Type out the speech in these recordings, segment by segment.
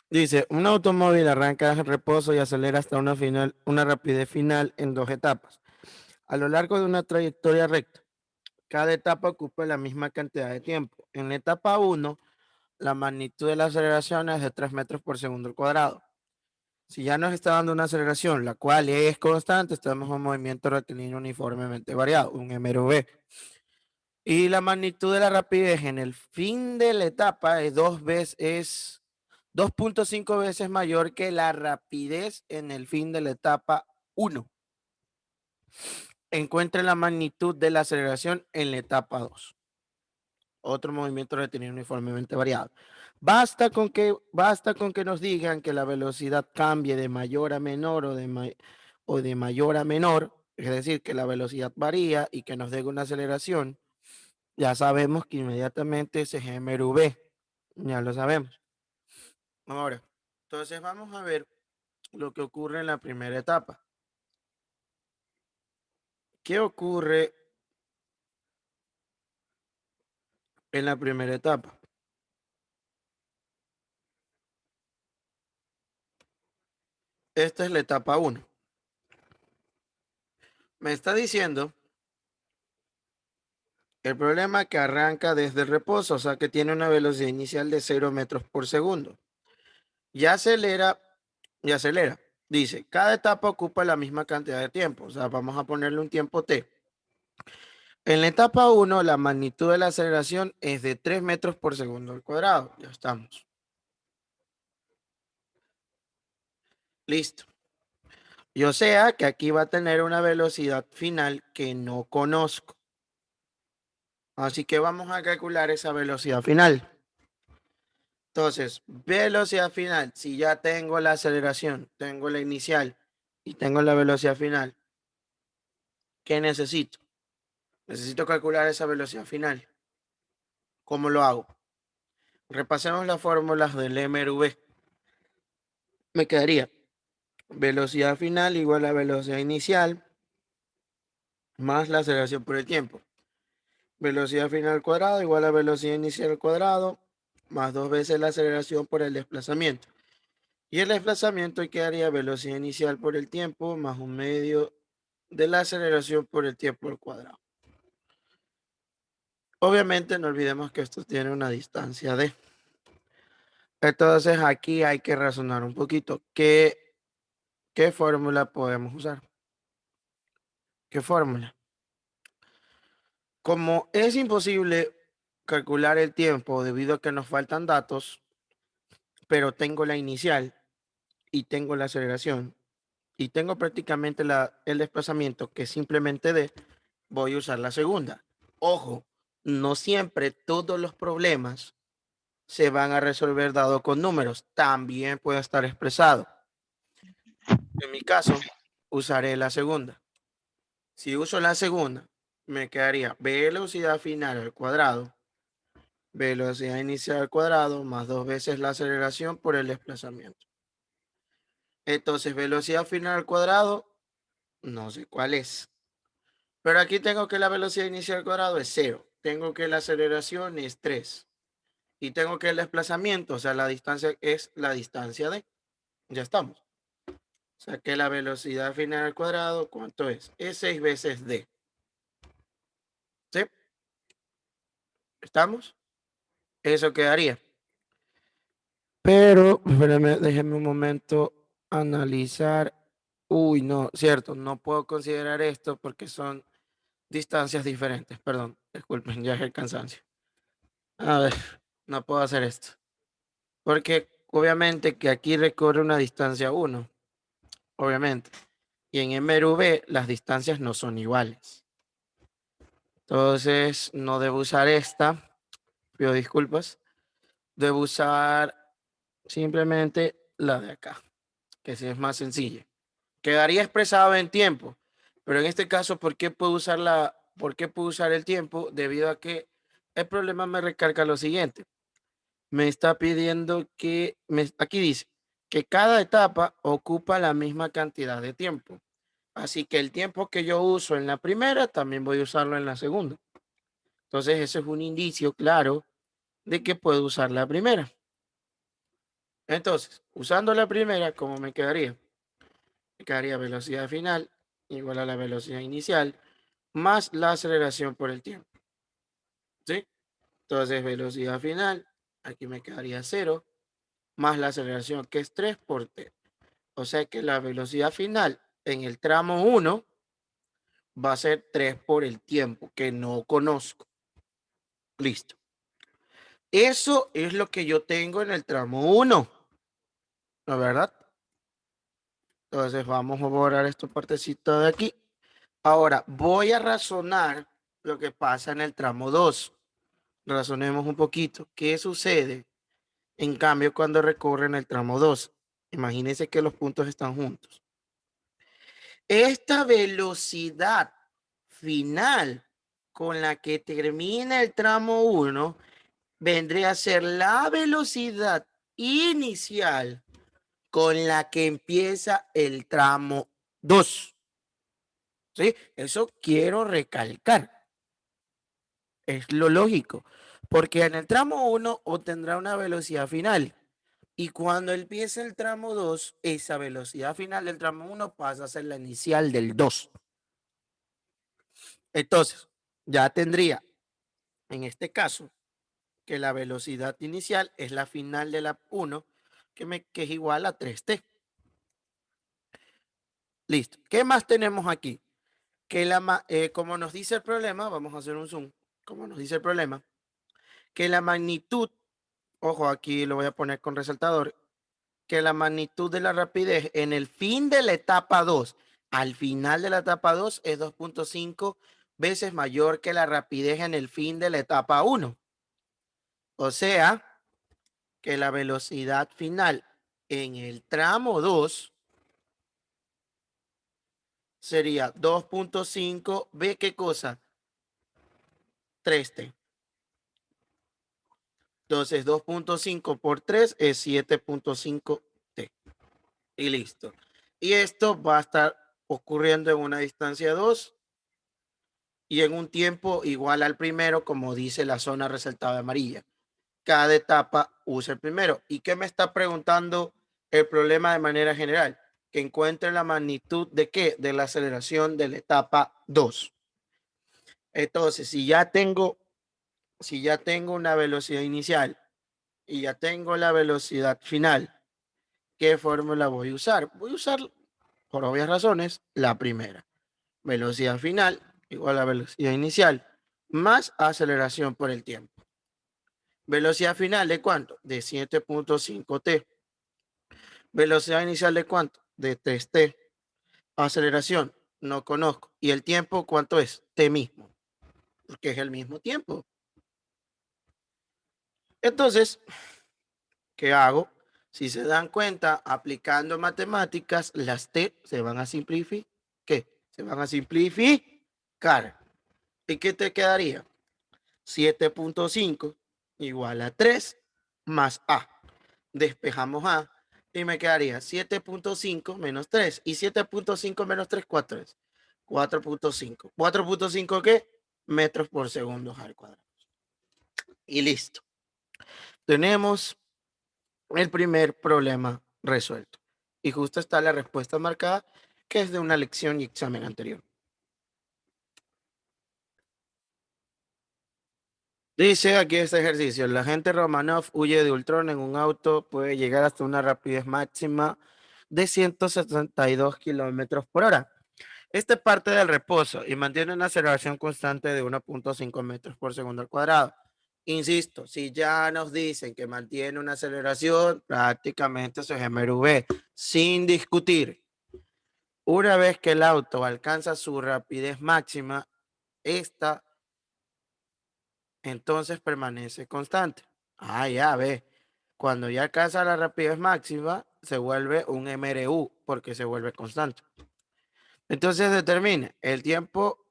Dice, un automóvil arranca en reposo y acelera hasta una rapidez final en dos etapas. A lo largo de una trayectoria recta, cada etapa ocupa la misma cantidad de tiempo. En la etapa uno, la magnitud de la aceleración es de 3 metros por segundo al cuadrado. Si ya nos está dando una aceleración, la cual es constante, estamos en un movimiento rectilíneo uniformemente variado, un MRV. Y la magnitud de la rapidez en el fin de la etapa es 2.5 veces mayor que la rapidez en el fin de la etapa 1. Encuentre la magnitud de la aceleración en la etapa 2. Otro movimiento retenido uniformemente variado. Basta con que nos digan que la velocidad cambie de mayor a menor o de mayor a menor, es decir, que la velocidad varía y que nos dé una aceleración. Ya sabemos que inmediatamente ese es MRV. Ya lo sabemos. Ahora, entonces vamos a ver lo que ocurre en la primera etapa. ¿Qué ocurre en la primera etapa? Esta es la etapa 1. Me está diciendo el problema que arranca desde el reposo, o sea que tiene una velocidad inicial de 0 metros por segundo. Ya acelera y acelera. Dice, cada etapa ocupa la misma cantidad de tiempo, o sea, vamos a ponerle un tiempo t. En la etapa 1, la magnitud de la aceleración es de 3 metros por segundo al cuadrado. Ya estamos. Listo. Yo sea que aquí va a tener una velocidad final que no conozco. Así que vamos a calcular esa velocidad final. Entonces, velocidad final, si ya tengo la aceleración, tengo la inicial y tengo la velocidad final, ¿qué necesito? Necesito calcular esa velocidad final. ¿Cómo lo hago? Repasemos las fórmulas del MRV. Me quedaría velocidad final igual a velocidad inicial más la aceleración por el tiempo. Velocidad final al cuadrado igual a velocidad inicial al cuadrado más 2 veces la aceleración por el desplazamiento. Y el desplazamiento quedaría velocidad inicial por el tiempo más 1/2 de la aceleración por el tiempo al cuadrado. Obviamente no olvidemos que esto tiene una distancia d. Entonces aquí hay que razonar un poquito. ¿Qué fórmula podemos usar? ¿Qué fórmula? Como es imposible calcular el tiempo debido a que nos faltan datos, pero tengo la inicial y tengo la aceleración y tengo prácticamente el desplazamiento que simplemente d, voy a usar la segunda. Ojo, no siempre todos los problemas se van a resolver dado con números. También puede estar expresado. En mi caso, usaré la segunda. Si uso la segunda, me quedaría velocidad final al cuadrado, velocidad inicial al cuadrado, más 2 veces la aceleración por el desplazamiento. Entonces, velocidad final al cuadrado, no sé cuál es. Pero aquí tengo que la velocidad inicial al cuadrado es 0. Tengo que la aceleración es 3. Y tengo que el desplazamiento, o sea, la distancia es la distancia de. Ya estamos. O sea, que la velocidad final al cuadrado, ¿cuánto es? Es 6 veces d. ¿Sí? ¿Estamos? Eso quedaría. Pero, espérame, déjenme un momento analizar. Uy, no, cierto, no puedo considerar esto porque son distancias diferentes. Perdón, disculpen, ya es el cansancio. A ver, no puedo hacer esto. Porque obviamente que aquí recorre una distancia 1, obviamente. Y en MRV las distancias no son iguales. Entonces, no debo usar esta. Pido disculpas. Debo usar simplemente la de acá, que sí es más sencilla. Quedaría expresado en tiempo, pero en este caso, ¿por qué puedo usar el tiempo? Debido a que el problema me recarga lo siguiente. Me está pidiendo aquí dice que cada etapa ocupa la misma cantidad de tiempo. Así que el tiempo que yo uso en la primera, también voy a usarlo en la segunda. Entonces, ese es un indicio claro de que puedo usar la primera. Entonces, usando la primera, ¿cómo me quedaría? Me quedaría velocidad final igual a la velocidad inicial más la aceleración por el tiempo, ¿sí? Entonces, velocidad final, aquí me quedaría cero, más la aceleración, que es 3 por t. O sea que la velocidad final en el tramo uno va a ser 3 por el tiempo, que no conozco. Listo. Eso es lo que yo tengo en el tramo uno, ¿no es verdad? Entonces vamos a borrar esta partecita de aquí. Ahora voy a razonar lo que pasa en el tramo 2. Razonemos un poquito. ¿Qué sucede en cambio cuando recorren el tramo 2? Imagínense que los puntos están juntos. Esta velocidad final con la que termina el tramo 1 vendría a ser la velocidad inicial con la que empieza el tramo 2. ¿Sí? Eso quiero recalcar. Es lo lógico. Porque en el tramo 1 obtendrá una velocidad final. Y cuando empiece el tramo 2, esa velocidad final del tramo 1 pasa a ser la inicial del 2. Entonces, ya tendría, en este caso, que la velocidad inicial es la final de la 1, que es igual a 3t. Listo. ¿Qué más tenemos aquí? Que como nos dice el problema, vamos a hacer un zoom, como nos dice el problema, que la magnitud, ojo, aquí lo voy a poner con resaltador, que la magnitud de la rapidez en el fin de la etapa 2, al final de la etapa 2, es 2.5 veces mayor que la rapidez en el fin de la etapa 1. O sea, que la velocidad final en el tramo 2 sería 2.5, ¿ve qué cosa? 3t. Entonces 2.5 por 3 es 7.5t. Y listo. Y esto va a estar ocurriendo en una distancia 2 y en un tiempo igual al primero, como dice la zona resaltada amarilla. Cada etapa usa el primero. ¿Y qué me está preguntando el problema de manera general? Que encuentre la magnitud de qué? De la aceleración de la etapa 2. Entonces, si ya tengo una velocidad inicial y ya tengo la velocidad final, ¿qué fórmula voy a usar? Voy a usar, por obvias razones, la primera. Velocidad final igual a velocidad inicial más aceleración por el tiempo. Velocidad final de cuánto? De 7.5t. Velocidad inicial de cuánto? De 3t. Aceleración, no conozco. ¿Y el tiempo cuánto es? T mismo, porque es el mismo tiempo. Entonces, ¿qué hago? Si se dan cuenta, aplicando matemáticas, las t se van a simplificar. ¿Qué? Se van a simplificar. ¿Y qué te quedaría? 7.5 igual a 3 más a. Despejamos a y me quedaría 7.5 menos 3. Y 7.5 menos 3, ¿cuánto es? 4.5. ¿4.5 qué? Metros por segundo al cuadrado. Y listo. Tenemos el primer problema resuelto. Y justo está la respuesta marcada, que es de una lección y examen anterior. Dice aquí este ejercicio, el agente Romanov huye de Ultron en un auto, puede llegar hasta una rapidez máxima de 172 kilómetros por hora. Este parte del reposo y mantiene una aceleración constante de 1.5 metros por segundo al cuadrado. Insisto, si ya nos dicen que mantiene una aceleración, prácticamente eso es MRV, sin discutir. Una vez que el auto alcanza su rapidez máxima, esta entonces permanece constante. Ah, ya ve. Cuando ya alcanza la rapidez máxima, se vuelve un MRU porque se vuelve constante. Entonces determine el tiempo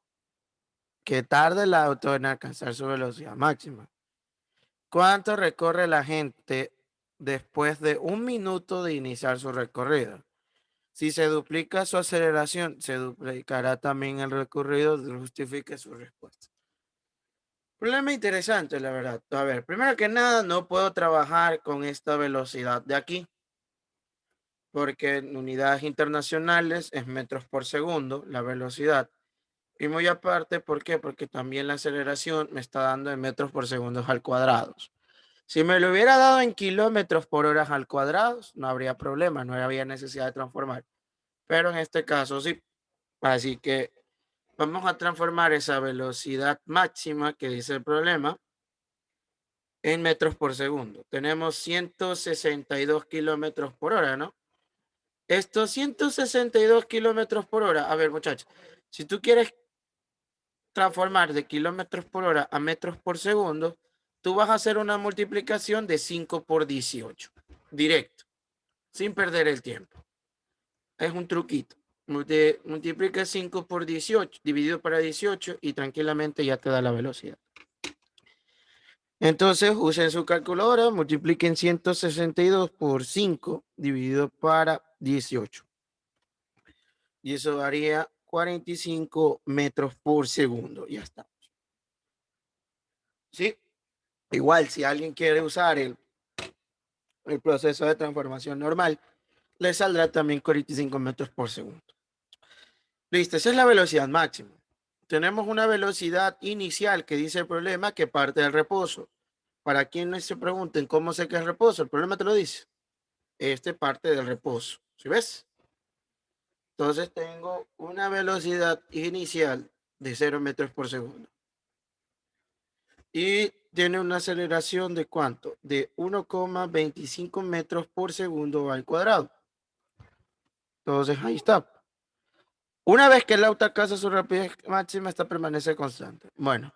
que tarda el auto en alcanzar su velocidad máxima. ¿Cuánto recorre la gente después de 1 minuto de iniciar su recorrido? Si se duplica su aceleración, se duplicará también el recorrido. Justifique su respuesta. Problema interesante, la verdad. A ver, primero que nada, no puedo trabajar con esta velocidad de aquí. porque en unidades internacionales es metros por segundo la velocidad. Y muy aparte, ¿por qué? Porque también la aceleración me está dando en metros por segundo al cuadrado. Si me lo hubiera dado en kilómetros por hora al cuadrado, no habría problema, no habría necesidad de transformar. Pero en este caso sí. Así que vamos a transformar esa velocidad máxima que dice el problema en metros por segundo. Tenemos 162 kilómetros por hora, ¿no? Estos 162 kilómetros por hora, a ver muchachos, si tú quieres transformar de kilómetros por hora a metros por segundo, tú vas a hacer una multiplicación de 5 por 18, directo, sin perder el tiempo. Es un truquito. Multiplica 5 por 18, dividido para 18 y tranquilamente ya te da la velocidad. Entonces usen su calculadora, multipliquen 162 por 5 dividido para 18. Y eso daría 45 metros por segundo. Ya está. ¿Sí? Igual, si alguien quiere usar el proceso de transformación normal, le saldrá también 45 metros por segundo. Listo, esa es la velocidad máxima. Tenemos una velocidad inicial que dice el problema que parte del reposo. Para quienes se pregunten cómo sé que es reposo, el problema te lo dice. Este parte del reposo. ¿Sí ves? Entonces tengo una velocidad inicial de 0 metros por segundo. Y tiene una aceleración de ¿cuánto? De 1,25 metros por segundo al cuadrado. Entonces ahí está. Una vez que el auto alcanza su rapidez máxima, esta permanece constante. Bueno,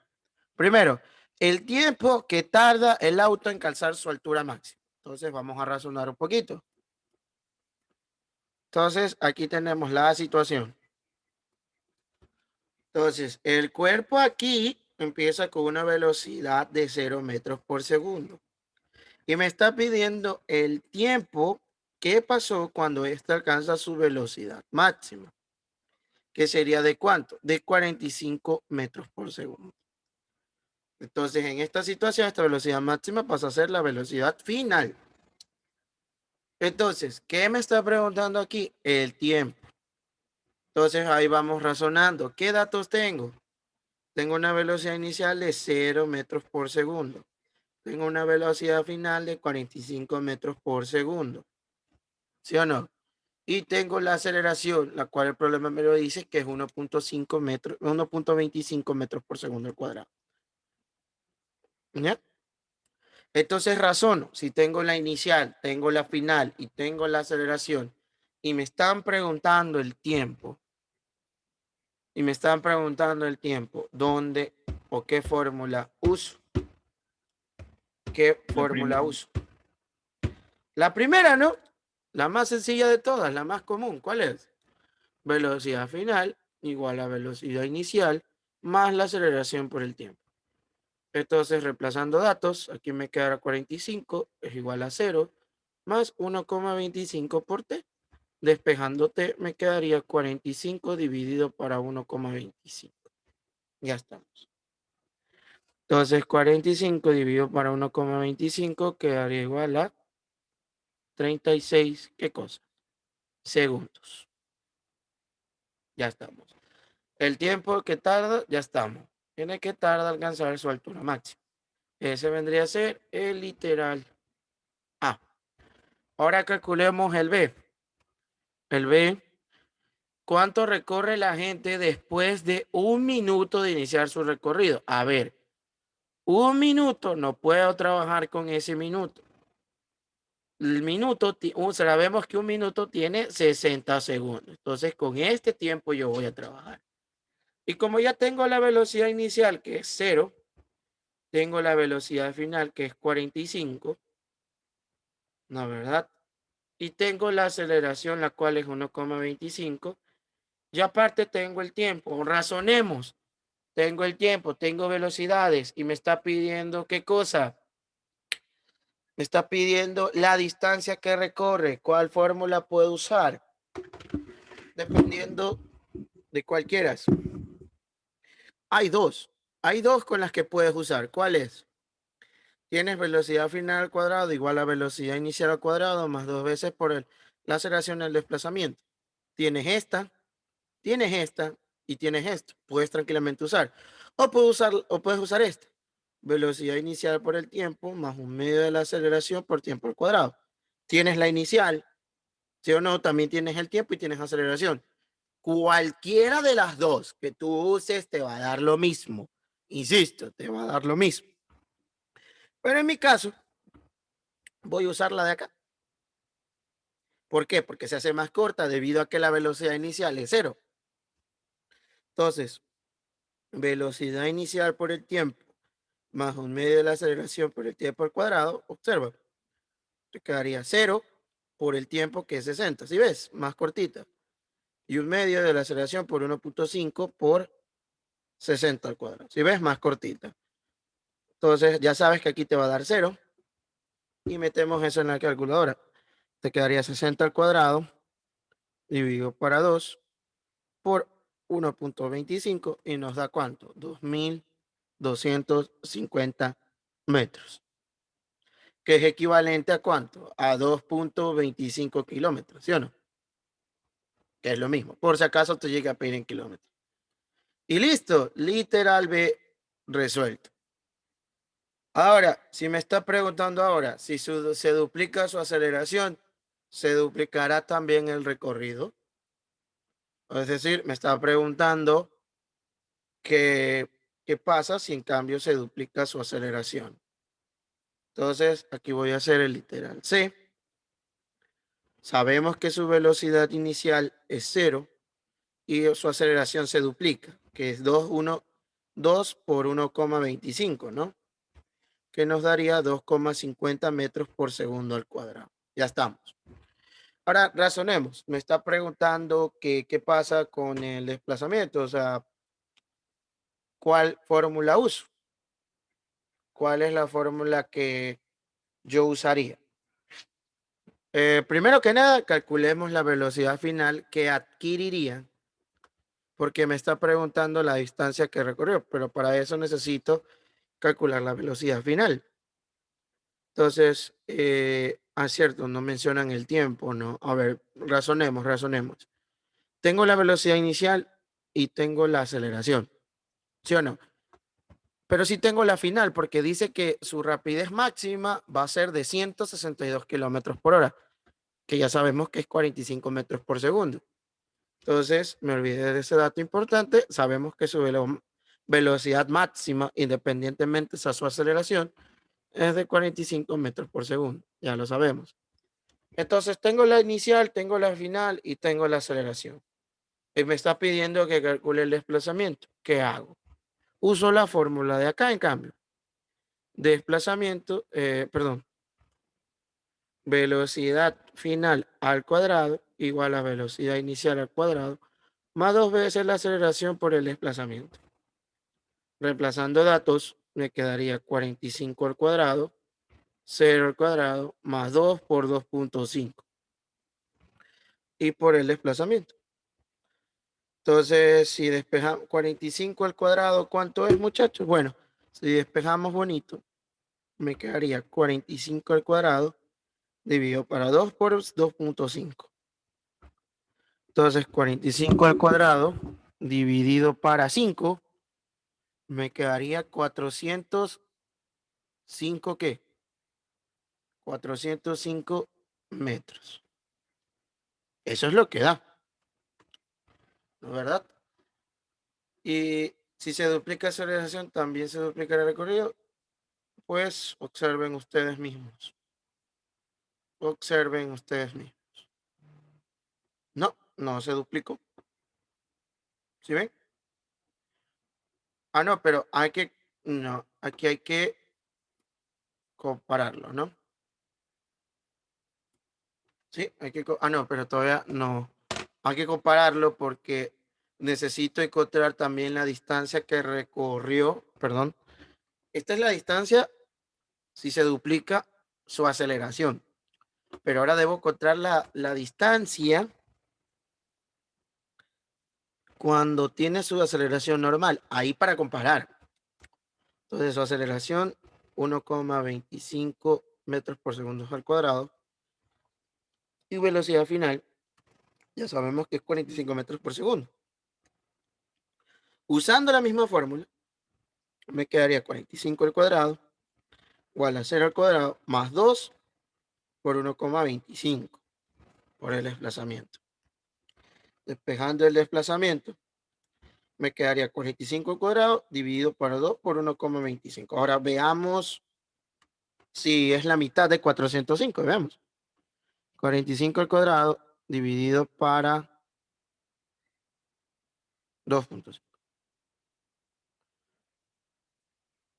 primero, el tiempo que tarda el auto en calzar su altura máxima. Entonces vamos a razonar un poquito. Entonces aquí tenemos la situación. Entonces, el cuerpo aquí empieza con una velocidad de 0 metros por segundo. Y me está pidiendo el tiempo que pasó cuando éste alcanza su velocidad máxima. Que sería de cuánto? De 45 metros por segundo. Entonces, en esta situación, esta velocidad máxima pasa a ser la velocidad final. Entonces, ¿qué me está preguntando aquí? El tiempo. Entonces, ahí vamos razonando. ¿Qué datos tengo? Tengo una velocidad inicial de 0 metros por segundo. Tengo una velocidad final de 45 metros por segundo. ¿Sí o no? Y tengo la aceleración, la cual el problema me lo dice que es 1.5 metros, 1.25 metros por segundo al cuadrado. ¿Ya? Entonces razono, si tengo la inicial, tengo la final y tengo la aceleración y me están preguntando el tiempo, ¿dónde o qué fórmula uso? ¿Qué fórmula uso? La primera, ¿no? La más sencilla de todas, la más común. ¿Cuál es? Velocidad final igual a velocidad inicial más la aceleración por el tiempo. Entonces, reemplazando datos, aquí me quedará 45 es igual a 0 más 1,25 por t. Despejando t me quedaría 45 dividido para 1,25. Ya estamos. Entonces, 45 dividido para 1,25 quedaría igual a 36, ¿qué cosa? Segundos. Ya estamos. El tiempo que tarda, ya estamos. Tiene que tardar alcanzar su altura máxima. Ese vendría a ser el literal A. Ahora calculemos el B. El B, ¿cuánto recorre la gente después de 1 minuto de iniciar su recorrido? A ver, 1 minuto, no puedo trabajar con ese minuto. El minuto, sabemos que 1 minuto tiene 60 segundos. Entonces, con este tiempo yo voy a trabajar. Y como ya tengo la velocidad inicial, que es 0, tengo la velocidad final, que es 45, ¿no, verdad? Y tengo la aceleración, la cual es 1,25. Y aparte tengo el tiempo. Razonemos. Tengo el tiempo, tengo velocidades y me está pidiendo ¿qué cosa? Me está pidiendo la distancia que recorre. ¿Cuál fórmula puedo usar? Dependiendo de cualquiera. Hay dos. Hay dos con las que puedes usar. ¿Cuál es? Tienes velocidad final al cuadrado igual a velocidad inicial al cuadrado más 2 veces por la aceleración del desplazamiento. Tienes esta y tienes esto. Puedes tranquilamente usar. O puedes usar esta. Velocidad inicial por el tiempo más un medio de la aceleración por tiempo al cuadrado. Tienes la inicial, ¿sí o no? También tienes el tiempo y tienes aceleración. Cualquiera de las dos que tú uses te va a dar lo mismo. Insisto, te va a dar lo mismo. Pero en mi caso, voy a usar la de acá. ¿Por qué? Porque se hace más corta debido a que la velocidad inicial es cero. Entonces, velocidad inicial por el tiempo más un medio de la aceleración por el tiempo al cuadrado, observa, te quedaría cero por el tiempo que es 60. ¿Sí ves? Más cortita. Y un medio de la aceleración por 1.5 por 60 al cuadrado. ¿Sí ves? Más cortita. Entonces, ya sabes que aquí te va a dar cero. Y metemos eso en la calculadora. Te quedaría 60 al cuadrado dividido para 2 por 1.25 y nos da ¿cuánto? 2.250 metros, que es equivalente a ¿cuánto? A 2.25 kilómetros, ¿sí o no? Que es lo mismo. Por si acaso te llega a pedir en kilómetros. Y listo, literal B resuelto. Ahora, si me está preguntando ahora si se duplica su aceleración, se duplicará también el recorrido. Es decir, me está preguntando qué pasa si en cambio se duplica su aceleración. Entonces, aquí voy a hacer el literal C. Sabemos que su velocidad inicial es cero y su aceleración se duplica, que es 2 por 1,25, ¿no? Que nos daría 2,50 metros por segundo al cuadrado. Ya estamos. Ahora razonemos. Me está preguntando qué pasa con el desplazamiento, o sea, ¿cuál fórmula uso? ¿Cuál es la fórmula que yo usaría? Primero que nada, calculemos la velocidad final que adquiriría, porque me está preguntando la distancia que recorrió, pero para eso necesito calcular la velocidad final. Entonces, cierto, no mencionan el tiempo, ¿no? A ver, razonemos. Tengo la velocidad inicial y tengo la aceleración, ¿sí o no? Pero sí tengo la final, porque dice que su rapidez máxima va a ser de 162 kilómetros por hora, que ya sabemos que es 45 metros por segundo. Entonces, me olvidé de ese dato importante. Sabemos que su velocidad máxima, independientemente de su aceleración, es de 45 metros por segundo. Ya lo sabemos. Entonces, tengo la inicial, tengo la final y tengo la aceleración. Y me está pidiendo que calcule el desplazamiento. ¿Qué hago? Uso la fórmula de acá, en cambio. Desplazamiento, perdón, velocidad final al cuadrado igual a velocidad inicial al cuadrado más 2 veces la aceleración por el desplazamiento. Reemplazando datos, me quedaría 45 al cuadrado, 0 al cuadrado, más 2 por 2.5. Y por el desplazamiento. Entonces, si despejamos 45 al cuadrado, ¿cuánto es, muchachos? Bueno, si despejamos bonito, me quedaría 45 al cuadrado dividido para 2 por 2.5. Entonces, 45 al cuadrado dividido para 5, me quedaría 405, ¿qué? 405 metros. Eso es lo que da, ¿no es verdad? Y si se duplica la aceleración, también se duplica el recorrido. Pues observen ustedes mismos. Observen ustedes mismos. No, no se duplicó. ¿Sí ven? Ah, no, pero no, aquí hay que compararlo, ¿no? Sí, no, pero todavía no. Hay que compararlo porque necesito encontrar también la distancia que recorrió, perdón. Esta es la distancia si se duplica su aceleración. Pero ahora debo encontrar la distancia cuando tiene su aceleración normal. Ahí para comparar. Entonces su aceleración 1,25 metros por segundo al cuadrado Y velocidad final, ya sabemos que es 45 metros por segundo. Usando la misma fórmula, me quedaría 45 al cuadrado igual a 0 al cuadrado más 2 por 1,25 por el desplazamiento. Despejando el desplazamiento, me quedaría 45 al cuadrado dividido por 2 por 1,25. Ahora veamos si es la mitad de 405. Veamos. 45 al cuadrado dividido para 2,5.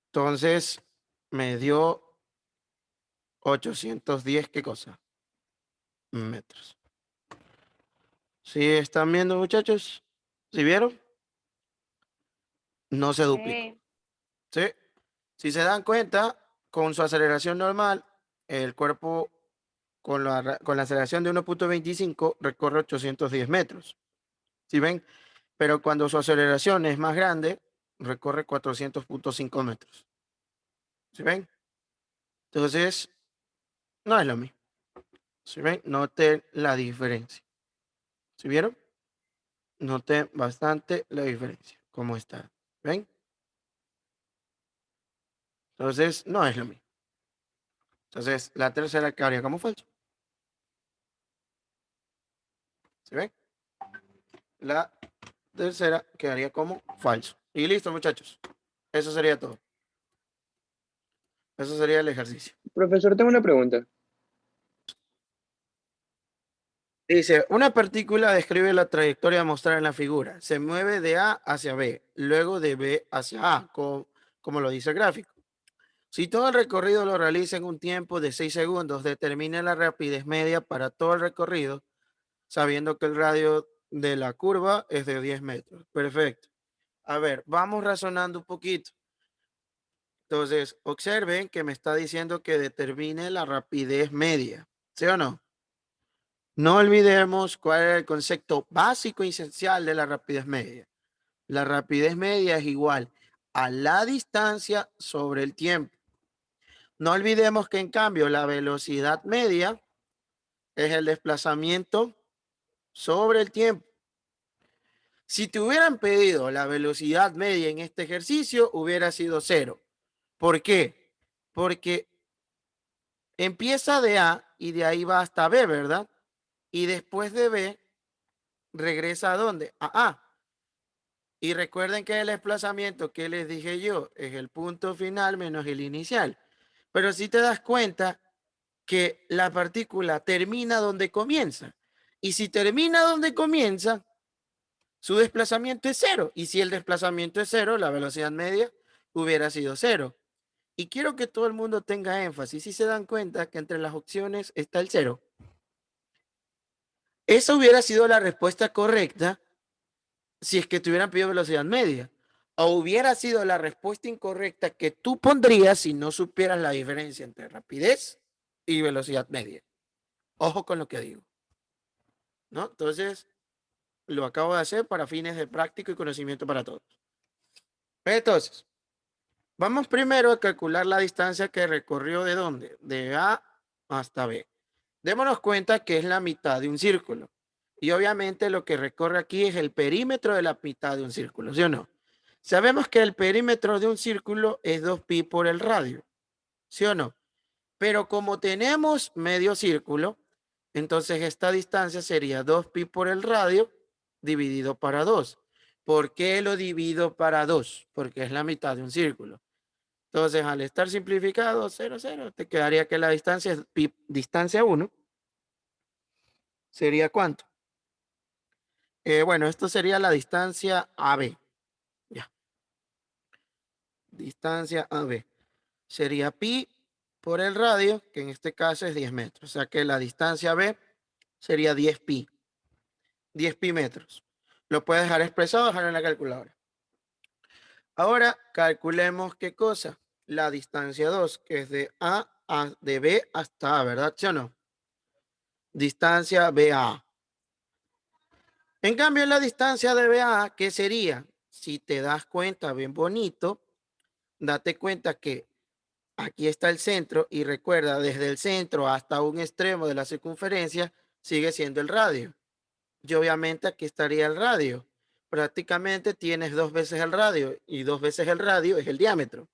Entonces me dio 810, ¿qué cosa? Metros. ¿Sí están viendo, muchachos? ¿Sí vieron? No se duplicó. Sí. ¿Sí? Si se dan cuenta, con su aceleración normal, el cuerpo con la aceleración de 1,25 recorre 810 metros. ¿Sí ven? Pero cuando su aceleración es más grande, recorre 400,5 metros. ¿Sí ven? Entonces, no es lo mismo. ¿Sí ven? Noten la diferencia. ¿Sí vieron? Noten bastante la diferencia. ¿Cómo está? ¿Ven? Entonces, no es lo mismo. Entonces, la tercera quedaría como falso. ¿Sí ven? La tercera quedaría como falso. Y listo, muchachos. Eso sería todo. Eso sería el ejercicio. Profesor, tengo una pregunta. Dice, una partícula describe la trayectoria mostrada en la figura. Se mueve de A hacia B, luego de B hacia A, como lo dice el gráfico. Si todo el recorrido lo realiza en un tiempo de 6 segundos, determine la rapidez media para todo el recorrido, sabiendo que el radio de la curva es de 10 metros. Perfecto. A ver, vamos razonando un poquito. Entonces, observen que me está diciendo que determine la rapidez media. ¿Sí o no? No olvidemos cuál es el concepto básico y esencial de la rapidez media. La rapidez media es igual a la distancia sobre el tiempo. No olvidemos que en cambio la velocidad media es el desplazamiento sobre el tiempo. Si te hubieran pedido la velocidad media en este ejercicio, hubiera sido 0. ¿Por qué? Porque empieza de A y de ahí va hasta B, ¿verdad? Y después de B regresa a dónde? A A. Y recuerden que el desplazamiento que les dije yo es el punto final menos el inicial. Pero si te das cuenta que la partícula termina donde comienza. Y si termina donde comienza, su desplazamiento es 0. Y si el desplazamiento es 0, la velocidad media hubiera sido 0. Y quiero que todo el mundo tenga énfasis. Si se dan cuenta que entre las opciones está el 0. Esa hubiera sido la respuesta correcta si es que te hubieran pedido velocidad media. O hubiera sido la respuesta incorrecta que tú pondrías si no supieras la diferencia entre rapidez y velocidad media. Ojo con lo que digo. ¿No? Entonces, lo acabo de hacer para fines de práctico y conocimiento para todos. Entonces, vamos primero a calcular la distancia que recorrió de dónde? De A hasta B. Démonos cuenta que es la mitad de un círculo. Y obviamente lo que recorre aquí es el perímetro de la mitad de un círculo, ¿sí o no? Sabemos que el perímetro de un círculo es 2pi por el radio, ¿sí o no? Pero como tenemos medio círculo, entonces esta distancia sería 2pi por el radio dividido para 2. ¿Por qué lo divido para 2? Porque es la mitad de un círculo. Entonces, al estar simplificado, 0, 0, te quedaría que la distancia es pi, distancia 1. ¿Sería cuánto? Bueno, esto sería la distancia AB. Ya. Distancia AB. Sería pi por el radio, que en este caso es 10 metros. O sea que la distancia B sería 10 pi. 10 pi metros. Lo puedes dejar expresado, dejarlo en la calculadora. Ahora calculemos qué cosa. La distancia 2, que es de B hasta A, ¿verdad? ¿Sí o no? Distancia BA. En cambio, la distancia de BA, ¿qué sería? Si te das cuenta, bien bonito, date cuenta que aquí está el centro y recuerda, desde el centro hasta un extremo de la circunferencia sigue siendo el radio. Y obviamente aquí estaría el radio. Prácticamente tienes 2 veces el radio y 2 veces el radio es el diámetro.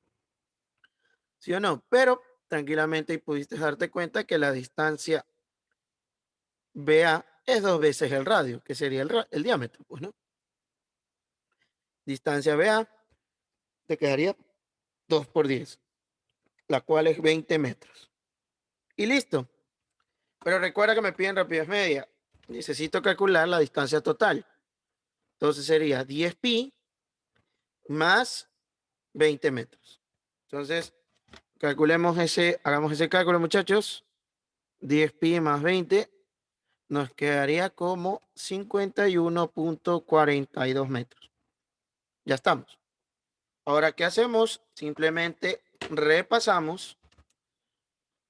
¿Sí o no? Pero tranquilamente pudiste darte cuenta que la distancia BA es 2 veces el radio, que sería el diámetro, pues, ¿no? Distancia BA te quedaría 2 por 10, la cual es 20 metros. Y listo. Pero recuerda que me piden rapidez media. Necesito calcular la distancia total. Entonces sería 10 pi más 20 metros. Entonces, calculemos hagamos ese cálculo, muchachos. 10 pi más 20 nos quedaría como 51.42 metros. Ya estamos. Ahora, ¿qué hacemos? Simplemente repasamos,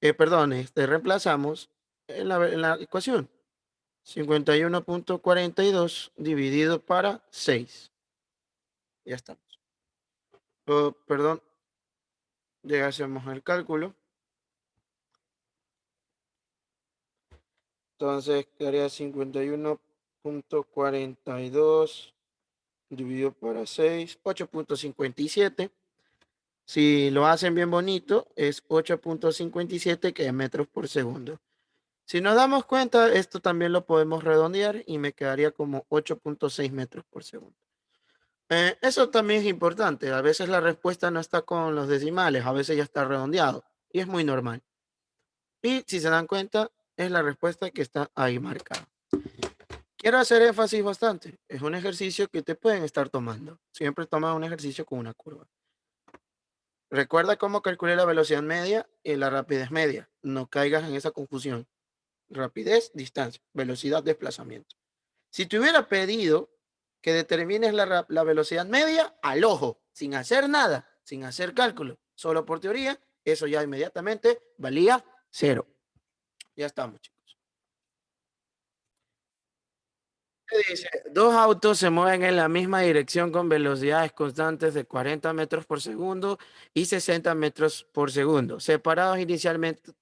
reemplazamos en la ecuación. 51.42 dividido para 6. Ya estamos. Oh, perdón, ya hacemos el cálculo. Entonces quedaría 51.42 dividido para 6, 8.57. Si lo hacen bien bonito, es 8.57 que es metros por segundo. Si nos damos cuenta, esto también lo podemos redondear y me quedaría como 8.6 metros por segundo. Eso también es importante. A veces la respuesta no está con los decimales, a veces ya está redondeado y es muy normal. Y si se dan cuenta, es la respuesta que está ahí marcada. Quiero hacer énfasis bastante. Es un ejercicio que te pueden estar tomando. Siempre toma un ejercicio con una curva. Recuerda cómo calculé la velocidad media y la rapidez media. No caigas en esa confusión. Rapidez, distancia, velocidad, desplazamiento. Si te hubiera pedido que determines la velocidad media al ojo, sin hacer nada, sin hacer cálculo, solo por teoría, eso ya inmediatamente valía 0. Ya estamos, chicos. Dice, dos autos se mueven en la misma dirección con velocidades constantes de 40 metros por segundo y 60 metros por segundo, separados inicialmente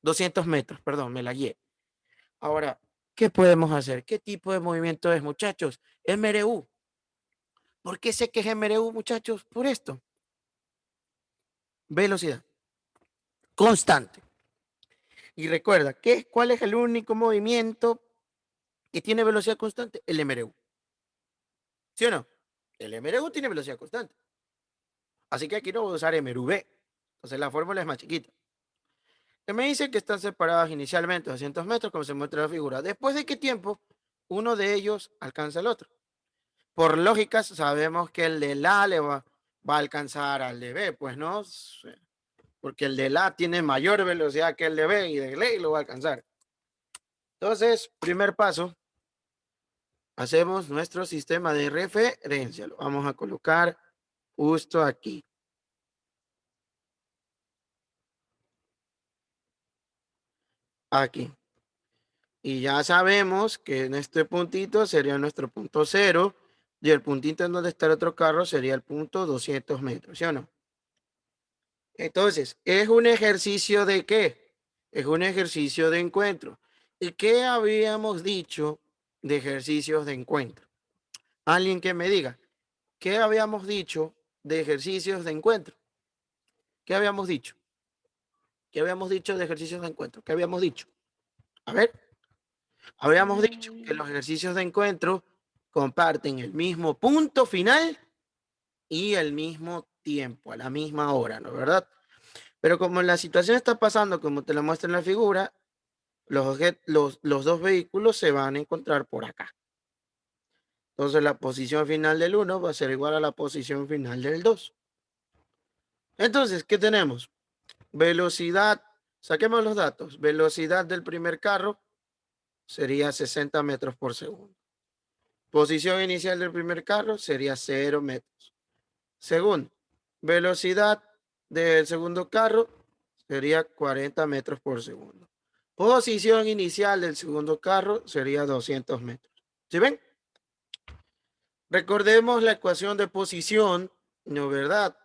200 metros, perdón, me la guié. Ahora, ¿qué podemos hacer? ¿Qué tipo de movimiento es, muchachos? MRU. ¿Por qué sé que es MRU, muchachos? Por esto. Velocidad constante. Y recuerda, ¿cuál es el único movimiento que tiene velocidad constante? El MRU. ¿Sí o no? El MRU tiene velocidad constante. Así que aquí no voy a usar MRV. Entonces la fórmula es más chiquita. Que me dice que están separadas inicialmente 200 metros, como se muestra en la figura. ¿Después de qué tiempo uno de ellos alcanza al otro? Por lógica, sabemos que el de A va a alcanzar al de B, pues no, porque el de A tiene mayor velocidad que el de B y de ley lo va a alcanzar. Entonces, primer paso, hacemos nuestro sistema de referencia. Lo vamos a colocar justo aquí. Aquí. Y ya sabemos que en este puntito sería nuestro punto 0 y el puntito en donde está el otro carro sería el punto 200 metros, ¿sí o no? Entonces, ¿es un ejercicio de qué? Es un ejercicio de encuentro. ¿Y qué habíamos dicho de ejercicios de encuentro? Alguien que me diga, ¿qué habíamos dicho de ejercicios de encuentro? ¿Qué habíamos dicho? ¿Qué habíamos dicho de ejercicios de encuentro? ¿Qué habíamos dicho? A ver, habíamos dicho que los ejercicios de encuentro comparten el mismo punto final y el mismo tiempo, a la misma hora, ¿no es verdad? Pero como la situación está pasando, como te lo muestra en la figura, los dos vehículos se van a encontrar por acá. Entonces la posición final del 1 va a ser igual a la posición final del 2. Entonces, ¿qué tenemos? Velocidad, saquemos los datos. Velocidad del primer carro sería 60 metros por segundo. Posición inicial del primer carro sería 0 metros. Segundo, velocidad del segundo carro sería 40 metros por segundo. Posición inicial del segundo carro sería 200 metros. ¿Sí ven? Recordemos la ecuación de posición, ¿no verdad?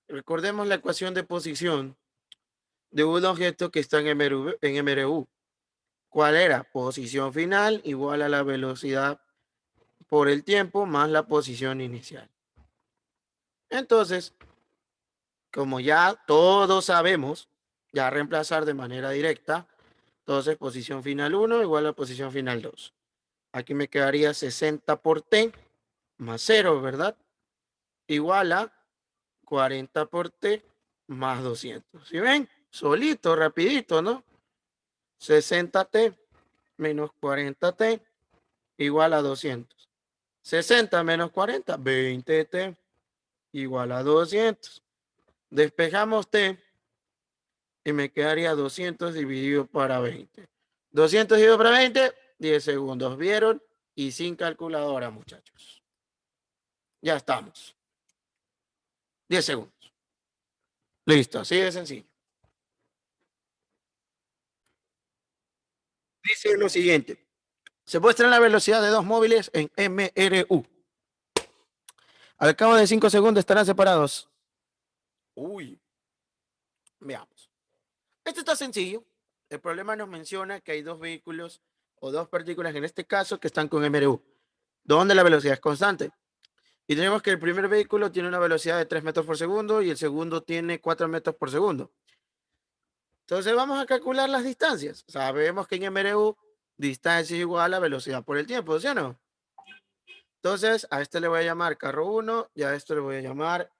Recordemos la ecuación de posición. de un objeto que está en MRU. ¿Cuál era? Posición final igual a la velocidad por el tiempo más la posición inicial. Entonces, como ya todos sabemos, ya reemplazar de manera directa, entonces posición final 1 igual a posición final 2. Aquí me quedaría 60 por T más 0, ¿verdad? Igual a 40 por T más 200. ¿Sí ven? Solito, rapidito, ¿no? 60T menos 40T igual a 200. 60 menos 40, 20T igual a 200. Despejamos T y me quedaría 200 dividido para 20. 200 dividido para 20, 10 segundos. ¿Vieron? Y sin calculadora, muchachos. Ya estamos. 10 segundos. Listo, así de sencillo. Dice lo siguiente. Se muestra la velocidad de dos móviles en MRU. Al cabo de 5 segundos estarán separados. Uy, veamos. Esto está sencillo. El problema nos menciona que hay dos vehículos o dos partículas, en este caso, que están con MRU, donde la velocidad es constante. Y tenemos que el primer vehículo tiene una velocidad de 3 metros por segundo y el segundo tiene 4 metros por segundo. Entonces vamos a calcular las distancias. Sabemos que en MRU distancia es igual a velocidad por el tiempo, ¿sí o no? Entonces a este le voy a llamar carro 1 y a esto le voy a llamar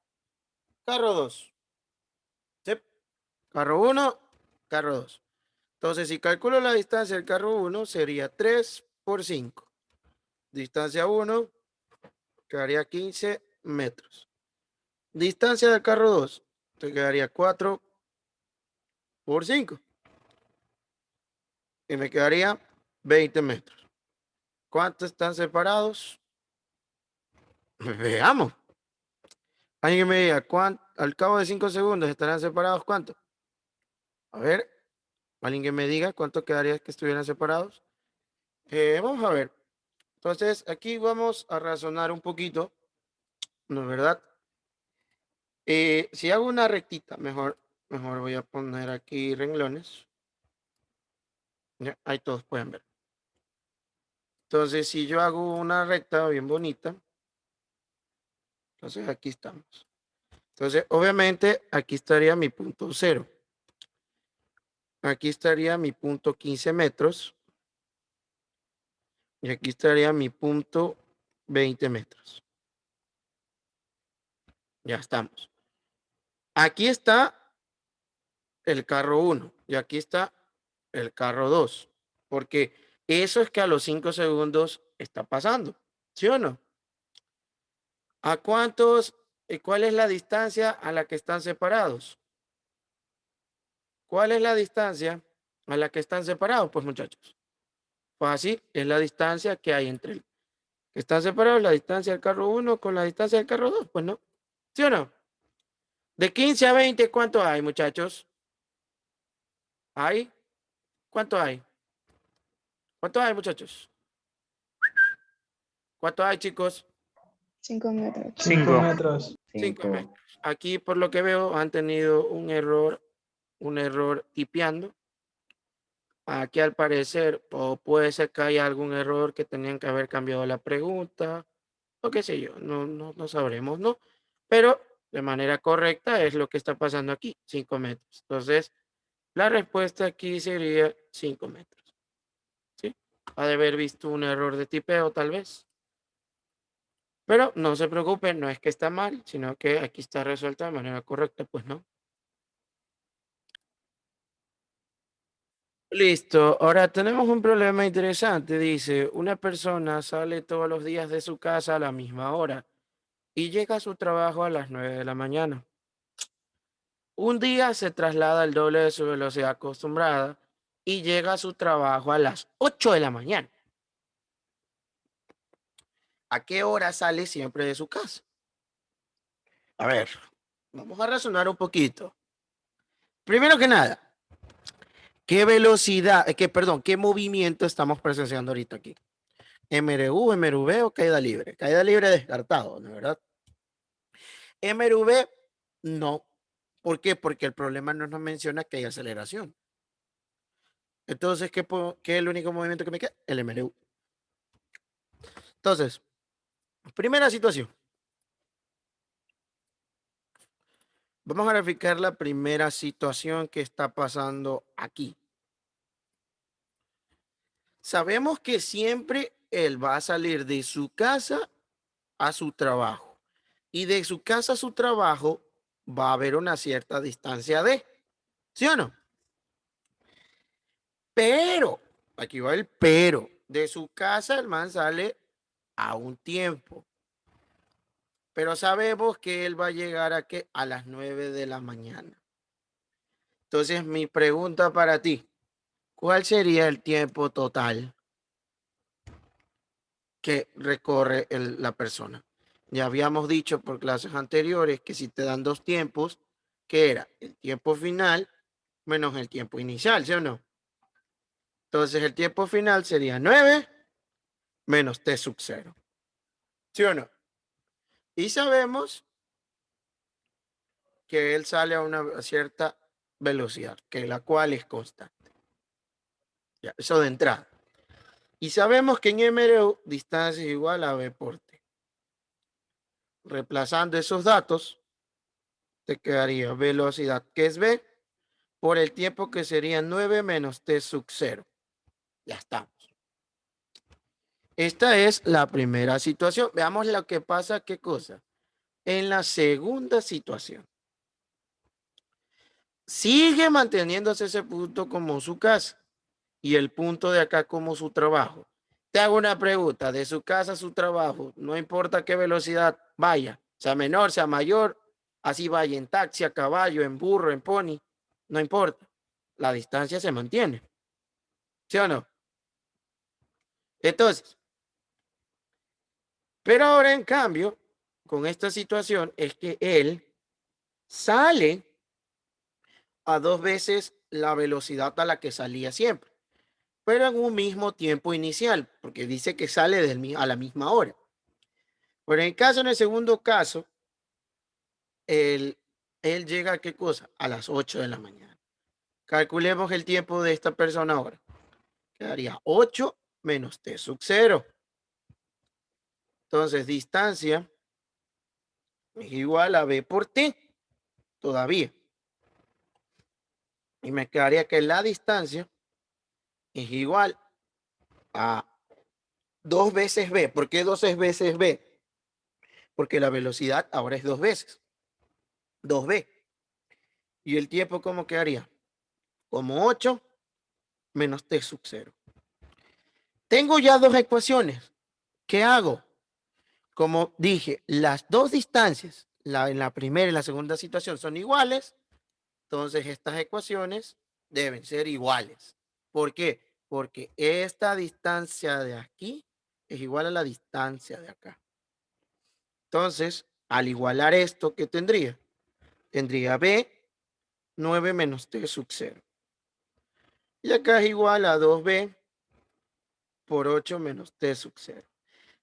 carro 2. ¿Sí? Carro 1, carro 2. Entonces si calculo la distancia del carro 1 sería 3 por 5. Distancia 1 quedaría 15 metros. Distancia del carro 2 te quedaría 4 por 5. Y me quedaría 20 metros. ¿Cuántos están separados? Veamos. Alguien me diga, al cabo de 5 segundos estarán separados cuánto. A ver, alguien que me diga cuánto quedaría que estuvieran separados. Vamos a ver. Entonces, aquí vamos a razonar un poquito, ¿no es verdad? Si hago una rectita, mejor voy a poner aquí renglones. Ya, ahí todos pueden ver. Entonces, si yo hago una recta bien bonita, entonces aquí estamos. Entonces, obviamente, aquí estaría mi punto 0. Aquí estaría mi punto 15 metros. Y aquí estaría mi punto 20 metros. Ya estamos. Aquí está el carro 1 y aquí está el carro 2. Porque eso es que a los 5 segundos está pasando. ¿Sí o no? ¿A cuántos? ¿Cuál es la distancia a la que están separados? ¿Cuál es la distancia a la que están separados? Pues muchachos, fácil, es la distancia que hay entre el que están separados, la distancia del carro 1 con la distancia del carro 2, pues no. ¿Sí o no? De 15 a 20, ¿cuánto hay, muchachos? ¿Hay? ¿Cuánto hay? ¿Cuánto hay, muchachos? ¿Cuánto hay, chicos? 5 metros. 5 metros. 5 metros. Aquí, por lo que veo, han tenido un error tipeando. Aquí, al parecer, o puede ser que haya algún error que tenían que haber cambiado la pregunta, o qué sé yo, no sabremos, ¿no? Pero de manera correcta es lo que está pasando aquí, 5 metros. Entonces, la respuesta aquí sería 5 metros. ¿Sí? Ha de haber visto un error de tipeo, tal vez. Pero no se preocupen, no es que está mal, sino que aquí está resuelta de manera correcta, pues no. Listo, ahora tenemos un problema interesante. Dice, una persona sale todos los días de su casa a la misma hora y llega a su trabajo a las 9 de la mañana. Un día se traslada al doble de su velocidad acostumbrada y llega a su trabajo a las 8 de la mañana. ¿A qué hora sale siempre de su casa? A ver, vamos a razonar un poquito. Primero que nada, ¿qué velocidad, qué movimiento estamos presenciando ahorita aquí? MRU, MRV o caída libre. Caída libre descartado, ¿no es verdad? MRV, no, ¿Por qué? Porque el problema no nos menciona que hay aceleración. Entonces, ¿qué es el único movimiento que me queda? El MRU. Entonces, primera situación. Vamos a verificar la primera situación que está pasando aquí. Sabemos que siempre él va a salir de su casa a su trabajo. Y de su casa a su trabajo va a haber una cierta distancia de, ¿sí o no? Pero, aquí va el pero, de su casa el man sale a un tiempo. Pero sabemos que él va a llegar a las 9 de la mañana. Entonces, mi pregunta para ti, ¿cuál sería el tiempo total que recorre la persona? Ya habíamos dicho por clases anteriores que si te dan dos tiempos, que era el tiempo final menos el tiempo inicial, ¿sí o no? Entonces el tiempo final sería 9 menos t sub 0, ¿sí o no? Y sabemos que él sale a una cierta velocidad, que la cual es constante. Ya, eso de entrada. Y sabemos que en MRU distancia es igual a V por T. Reemplazando esos datos, te quedaría velocidad, que es V, por el tiempo que sería 9 menos T sub 0. Ya estamos. Esta es la primera situación. Veamos lo que pasa, qué cosa. En la segunda situación. Sigue manteniéndose ese punto como su casa y el punto de acá como su trabajo. Te hago una pregunta, de su casa a su trabajo, no importa qué velocidad vaya, sea menor, sea mayor, así vaya en taxi, a caballo, en burro, en pony, no importa, la distancia se mantiene, ¿sí o no? Entonces, pero ahora en cambio, con esta situación es que él sale a dos veces la velocidad a la que salía siempre, pero en un mismo tiempo inicial, porque dice que sale a la misma hora. Pero en el segundo caso, él, él llega a qué cosa? A las 8 de la mañana. Calculemos el tiempo de esta persona ahora. Quedaría 8 menos t sub 0. Entonces, distancia es igual a b por t, todavía. Y me quedaría que la distancia es igual a 2 veces b. ¿Por qué 2 veces b? Porque la velocidad ahora es 2 veces. 2b. ¿Y el tiempo cómo quedaría? Como 8 menos t sub 0. Tengo ya dos ecuaciones. ¿Qué hago? Como dije, las dos distancias, en la primera y la segunda situación, son iguales. Entonces, estas ecuaciones deben ser iguales. ¿Por qué? Porque esta distancia de aquí es igual a la distancia de acá. Entonces, al igualar esto, ¿qué tendría? Tendría b 9 menos t sub 0. Y acá es igual a 2b por 8 menos t sub 0.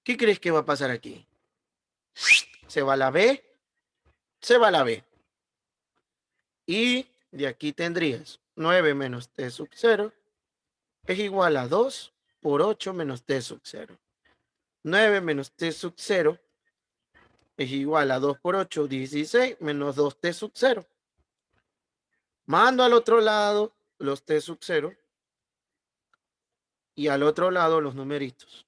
¿Qué crees que va a pasar aquí? Se va la b, se va la b. Y de aquí tendrías 9 menos t sub 0 es igual a 2 por 8 menos t sub 0. 9 menos t sub 0 es igual a 2 por 8, 16 menos 2t sub 0. Mando al otro lado los t sub 0 y al otro lado los numeritos.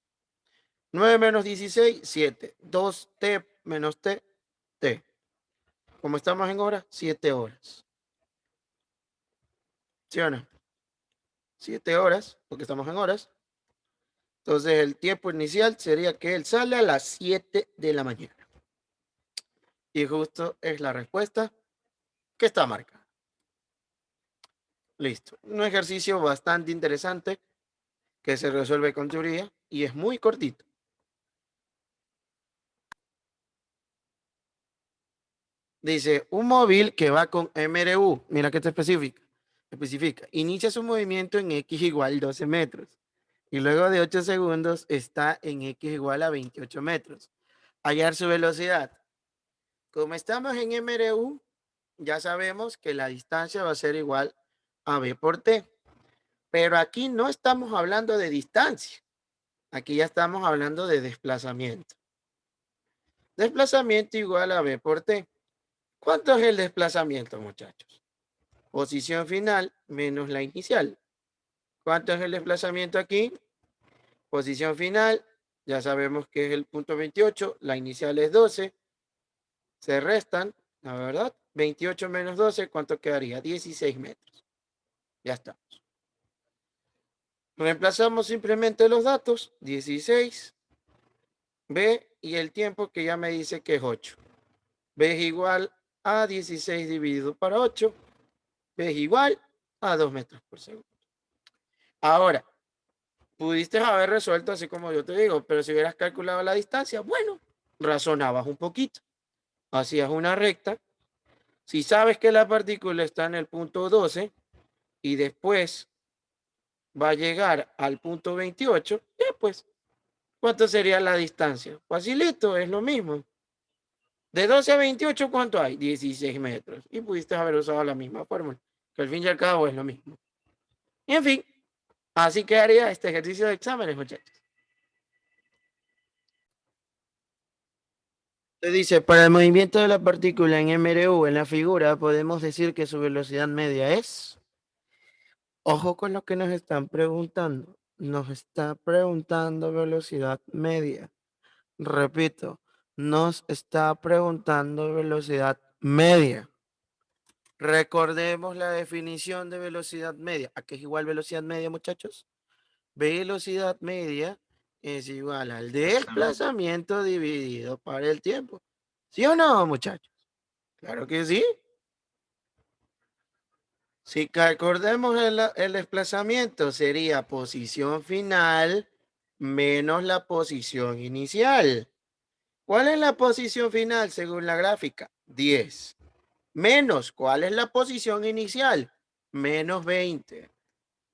9 menos 16, 7. 2t menos t, t. Como estamos en horas, 7 horas. ¿Sí o no? 7 horas, porque estamos en horas. Entonces el tiempo inicial sería que él sale a las 7 de la mañana. Y justo es la respuesta que está marcada. Listo. Un ejercicio bastante interesante que se resuelve con teoría y es muy cortito. Dice, un móvil que va con MRU, mira que te especifica, inicia su movimiento en X igual 12 metros y luego de 8 segundos está en X igual a 28 metros. Hallar su velocidad. Como estamos en MRU, ya sabemos que la distancia va a ser igual a B por T. Pero aquí no estamos hablando de distancia. Aquí ya estamos hablando de desplazamiento. Desplazamiento igual a B por T. ¿Cuánto es el desplazamiento, muchachos? Posición final menos la inicial. ¿Cuánto es el desplazamiento aquí? Posición final, ya sabemos que es el punto 28, la inicial es 12, se restan, la verdad, 28 menos 12, ¿cuánto quedaría? 16 metros. Ya estamos. Reemplazamos simplemente los datos, 16, B y el tiempo que ya me dice que es 8. B es igual a 16 dividido para 8, B es igual a 2 metros por segundo. Ahora, pudiste haber resuelto así como yo te digo, pero si hubieras calculado la distancia, bueno, razonabas un poquito. Hacías una recta. Si sabes que la partícula está en el punto 12 y después va a llegar al punto 28, pues, ¿cuánto sería la distancia? Facilito, es lo mismo. De 12 a 28, ¿cuánto hay? 16 metros. Y pudiste haber usado la misma fórmula, que al fin y al cabo es lo mismo. Y en fin, así quedaría este ejercicio de exámenes, muchachos. Se dice, para el movimiento de la partícula en MRU en la figura, podemos decir que su velocidad media es... Ojo con lo que nos están preguntando. Nos está preguntando velocidad media. Repito, nos está preguntando velocidad media. Recordemos la definición de velocidad media. ¿A qué es igual velocidad media, muchachos? Velocidad media es igual al desplazamiento dividido por el tiempo. ¿Sí o no, muchachos? Claro que sí. Si recordemos el desplazamiento, sería posición final menos la posición inicial. ¿Cuál es la posición final según la gráfica? 10. Menos, ¿cuál es la posición inicial? Menos 20.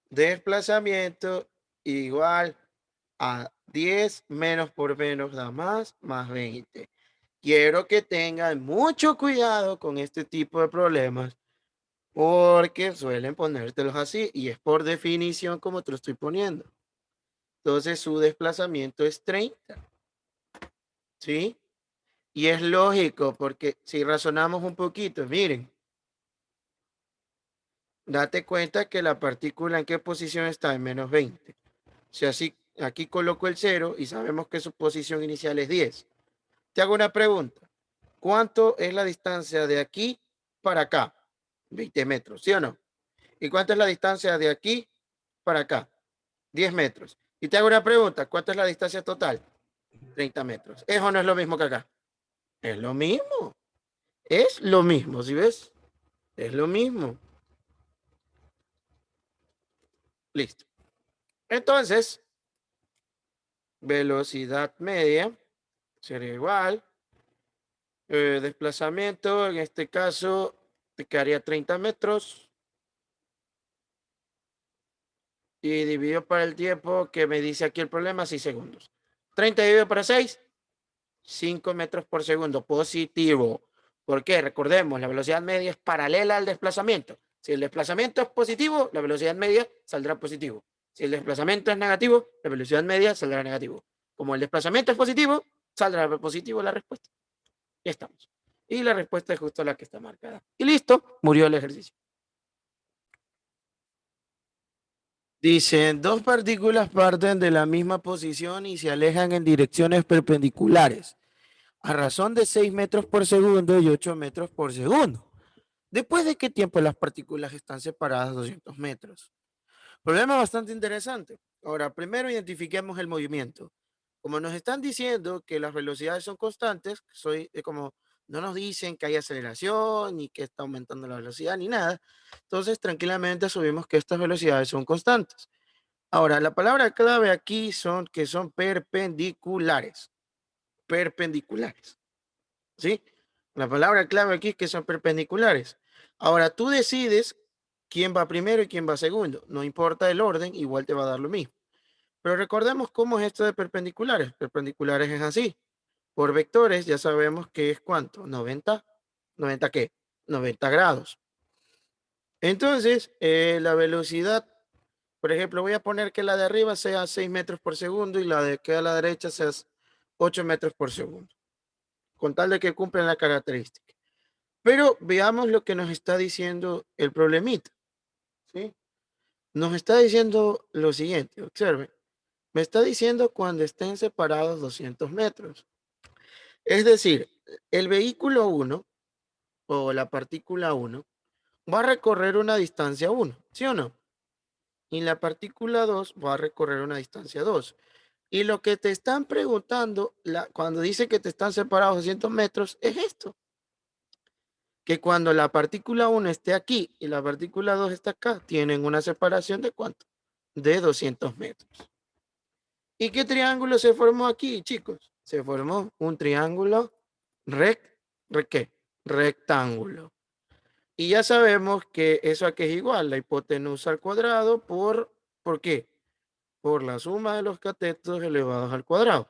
Desplazamiento igual a 10 menos por menos da más 20. Quiero que tengan mucho cuidado con este tipo de problemas porque suelen ponértelos así y es por definición como te lo estoy poniendo. Entonces su desplazamiento es 30, ¿sí? Y es lógico porque si razonamos un poquito, miren, date cuenta que la partícula en qué posición está en menos 20. Si así aquí coloco el 0 y sabemos que su posición inicial es 10. Te hago una pregunta. ¿Cuánto es la distancia de aquí para acá? 20 metros, ¿sí o no? ¿Y cuánto es la distancia de aquí para acá? 10 metros. Y te hago una pregunta, ¿cuánto es la distancia total? 30 metros. ¿Eso no es lo mismo que acá? Es lo mismo. Es lo mismo, ¿sí ves? Es lo mismo. Listo. Entonces, velocidad media sería igual. Desplazamiento, en este caso, te quedaría 30 metros. Y dividido para el tiempo que me dice aquí el problema, 6 segundos. 30 dividido para 6, 5 metros por segundo, positivo. ¿Por qué? Recordemos, la velocidad media es paralela al desplazamiento. Si el desplazamiento es positivo, la velocidad media saldrá positivo. Si el desplazamiento es negativo, la velocidad media saldrá negativo. Como el desplazamiento es positivo, saldrá positivo la respuesta. Ya estamos. Y la respuesta es justo la que está marcada. Y listo, murió el ejercicio. Dicen, dos partículas parten de la misma posición y se alejan en direcciones perpendiculares, a razón de 6 metros por segundo y 8 metros por segundo. ¿Después de qué tiempo las partículas están separadas 200 metros? Problema bastante interesante. Ahora, primero identifiquemos el movimiento. Como nos están diciendo que las velocidades son constantes, como no nos dicen que hay aceleración, ni que está aumentando la velocidad, ni nada, entonces tranquilamente asumimos que estas velocidades son constantes. Ahora, la palabra clave aquí son que son perpendiculares. Perpendiculares. ¿Sí? La palabra clave aquí es que son perpendiculares. Ahora, tú decides quién va primero y quién va segundo. No importa el orden, igual te va a dar lo mismo. Pero recordemos cómo es esto de perpendiculares. Perpendiculares es así. Por vectores ya sabemos que es cuánto. 90. ¿90 qué? 90 grados. Entonces, la velocidad, por ejemplo, voy a poner que la de arriba sea 6 metros por segundo y la de que a la derecha sea 8 metros por segundo, con tal de que cumplan la característica. Pero veamos lo que nos está diciendo el problemita, ¿sí? Nos está diciendo lo siguiente, observen. Me está diciendo cuando estén separados 200 metros. Es decir, el vehículo 1 o la partícula 1 va a recorrer una distancia 1, ¿sí o no? Y la partícula 2 va a recorrer una distancia 2. Y lo que te están preguntando cuando dice que te están separados 200 metros es esto, que cuando la partícula 1 esté aquí y la partícula 2 está acá, tienen una separación de ¿cuánto? De 200 metros. ¿Y qué triángulo se formó aquí, chicos? Se formó un triángulo ¿qué? Rectángulo. Y ya sabemos que eso aquí es igual, la hipotenusa al cuadrado ¿por qué? Por la suma de los catetos elevados al cuadrado.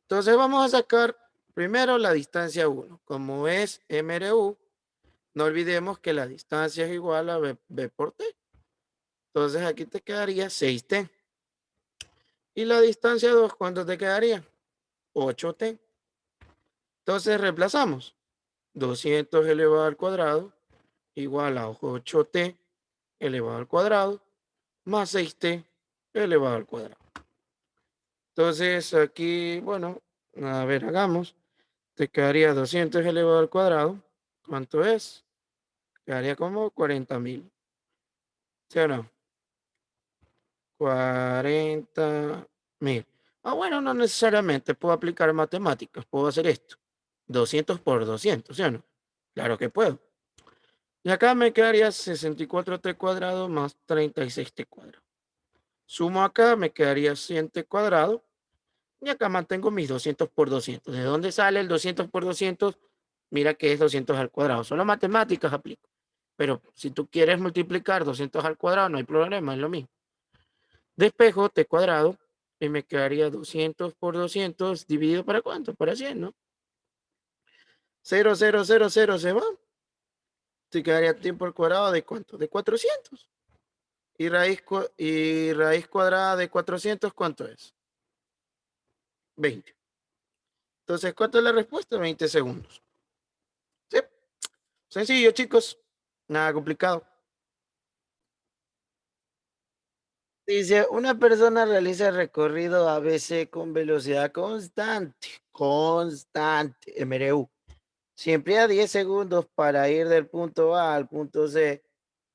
Entonces vamos a sacar primero la distancia 1. Como es MRU, no olvidemos que la distancia es igual a B por T. Entonces aquí te quedaría 6T. Y la distancia 2, ¿cuánto te quedaría? 8T. Entonces reemplazamos. 200 elevado al cuadrado igual a 8T elevado al cuadrado más 6T elevado al cuadrado. Entonces aquí, bueno, a ver, hagamos. Te quedaría 200 elevado al cuadrado. ¿Cuánto es? Quedaría como 40.000. ¿Sí o no? 40.000. Ah, bueno, no necesariamente puedo aplicar matemáticas. Puedo hacer esto. 200 por 200, ¿sí o no? Claro que puedo. Y acá me quedaría 64T cuadrado más 36T cuadrado. Sumo acá, me quedaría 100T cuadrado. Y acá mantengo mis 200 por 200. ¿De dónde sale el 200 por 200? Mira que es 200 al cuadrado. Solo matemáticas aplico. Pero si tú quieres multiplicar 200 al cuadrado, no hay problema, es lo mismo. Despejo T cuadrado y me quedaría 200 por 200 dividido ¿para cuánto? Para 100, ¿no? 0, 0, 0, 0 se va. Te quedaría tiempo al cuadrado de ¿cuánto? De 400. Y raíz cuadrada de 400, ¿cuánto es? 20. Entonces, ¿cuánto es la respuesta? 20 segundos. ¿Sí? Sencillo, chicos. Nada complicado. Dice, una persona realiza el recorrido ABC con velocidad constante, MRU. Si emplea 10 segundos para ir del punto A al punto C,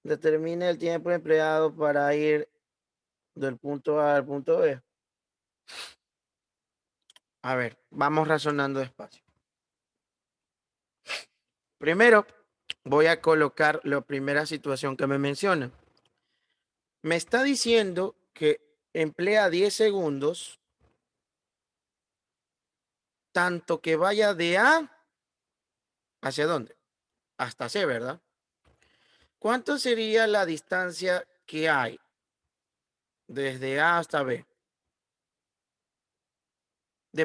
determine el tiempo empleado para ir del punto A al punto B. A ver, vamos razonando despacio. Primero, voy a colocar la primera situación que me menciona. Me está diciendo que emplea 10 segundos, tanto que vaya de A hacia dónde, hasta C, ¿verdad? ¿Cuánto sería la distancia que hay desde A hasta B?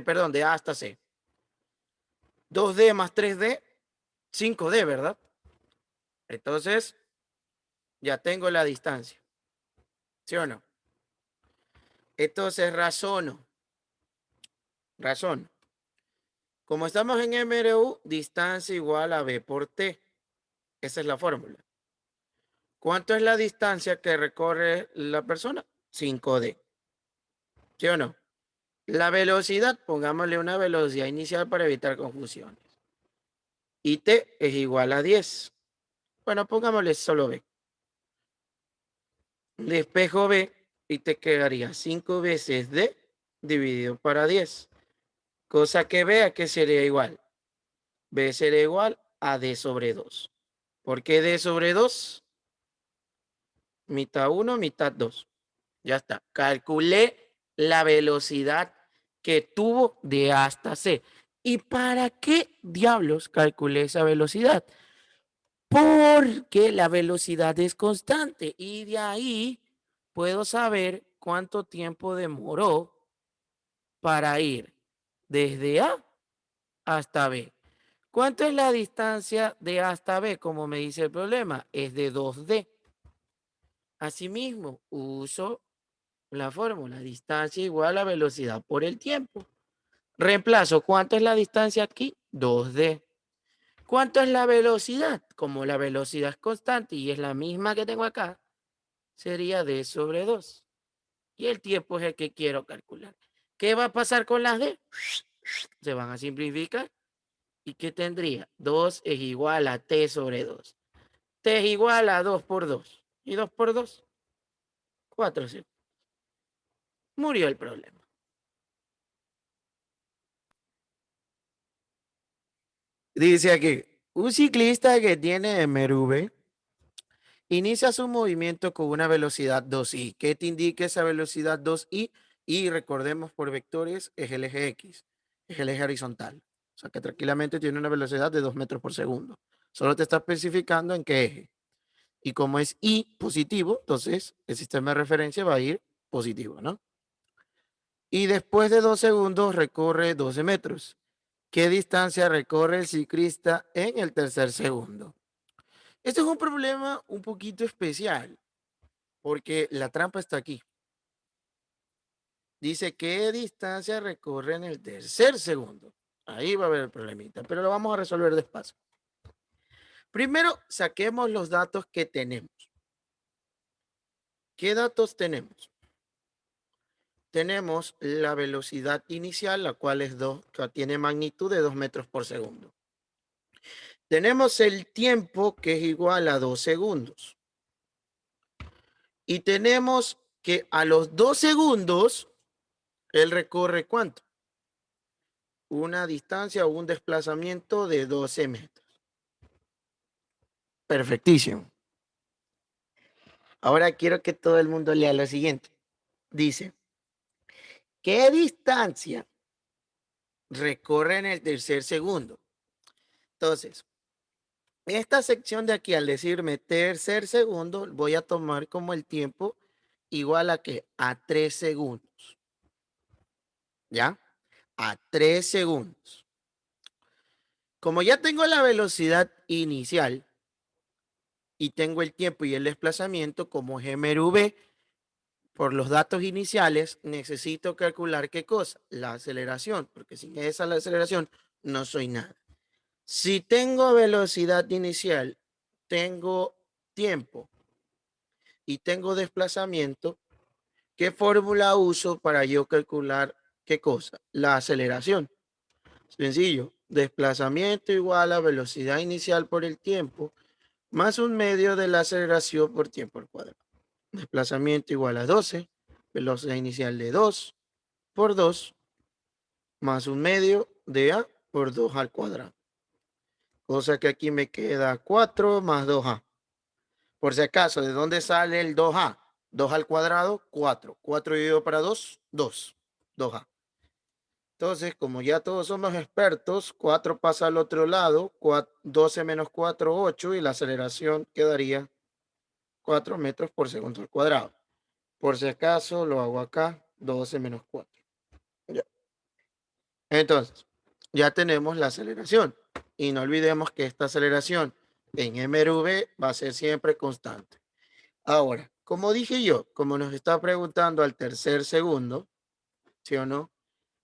Perdón, de A hasta C. 2D más 3D, 5D, ¿verdad? Entonces, ya tengo la distancia. ¿Sí o no? Entonces, razono. Como estamos en MRU, distancia igual a B por T. Esa es la fórmula. ¿Cuánto es la distancia que recorre la persona? 5D. ¿Sí o no? La velocidad, pongámosle una velocidad inicial para evitar confusiones. Y T es igual a 10. Bueno, pongámosle solo B. Despejo B y te quedaría 5 veces D dividido para 10. Cosa que B a qué sería igual. B sería igual a D sobre 2. ¿Por qué D sobre 2? Mitad 1, mitad 2. Ya está. Calculé la velocidad que tuvo de A hasta C. ¿Y para qué diablos calculé esa velocidad? Porque la velocidad es constante y de ahí puedo saber cuánto tiempo demoró para ir desde A hasta B. ¿Cuánto es la distancia de A hasta B? Como me dice el problema, es de 2D. Asimismo, uso la fórmula distancia igual a velocidad por el tiempo. Reemplazo, ¿cuánto es la distancia aquí? 2D. ¿Cuánto es la velocidad? Como la velocidad es constante y es la misma que tengo acá, sería D sobre 2. Y el tiempo es el que quiero calcular. ¿Qué va a pasar con las D? Se van a simplificar. ¿Y qué tendría? 2 es igual a T sobre 2. T es igual a 2 por 2. ¿Y 2 por 2? 4. Sí. Murió el problema. Dice aquí, un ciclista que tiene MRV inicia su movimiento con una velocidad 2i. ¿Qué te indica esa velocidad 2i? Y recordemos por vectores es el eje X, es el eje horizontal. O sea que tranquilamente tiene una velocidad de 2 metros por segundo. Solo te está especificando en qué eje. Y como es i positivo, entonces el sistema de referencia va a ir positivo, ¿no? Y después de 2 segundos recorre 12 metros. ¿Qué distancia recorre el ciclista en el tercer segundo? Este es un problema un poquito especial porque la trampa está aquí. Dice qué distancia recorre en el tercer segundo. Ahí va a haber el problemita, pero lo vamos a resolver despacio. Primero, saquemos los datos que tenemos. ¿Qué datos tenemos? Tenemos la velocidad inicial, la cual es 2, que tiene magnitud de 2 metros por segundo. Tenemos el tiempo, que es igual a 2 segundos. Y tenemos que a los 2 segundos, él recorre ¿cuánto? Una distancia o un desplazamiento de 12 metros. Perfectísimo. Ahora quiero que todo el mundo lea lo siguiente. Dice, ¿qué distancia recorre en el tercer segundo? Entonces, esta sección de aquí, al decirme tercer segundo, voy a tomar como el tiempo igual a que a 3 segundos. ¿Ya? A 3 segundos. Como ya tengo la velocidad inicial y tengo el tiempo y el desplazamiento como GMRV, por los datos iniciales necesito calcular qué cosa, la aceleración, porque sin esa la aceleración no soy nada. Si tengo velocidad inicial, tengo tiempo y tengo desplazamiento, ¿qué fórmula uso para yo calcular qué cosa? La aceleración. Sencillo, desplazamiento igual a velocidad inicial por el tiempo más un medio de la aceleración por tiempo al cuadrado. Desplazamiento igual a 12, velocidad inicial de 2 por 2 más un medio de a por 2 al cuadrado. Cosa que aquí me queda 4 más 2a. Por si acaso, ¿de dónde sale el 2a? 2 al cuadrado, 4. 4 dividido para 2, 2. 2a. Entonces, como ya todos somos expertos, 4 pasa al otro lado, 12 menos 4, 8, y la aceleración quedaría 4 metros por segundo al cuadrado. Por si acaso, lo hago acá, 12 menos 4. Ya. Entonces, ya tenemos la aceleración. Y no olvidemos que esta aceleración en MRV va a ser siempre constante. Ahora, como dije yo, como nos está preguntando al tercer segundo, ¿sí o no?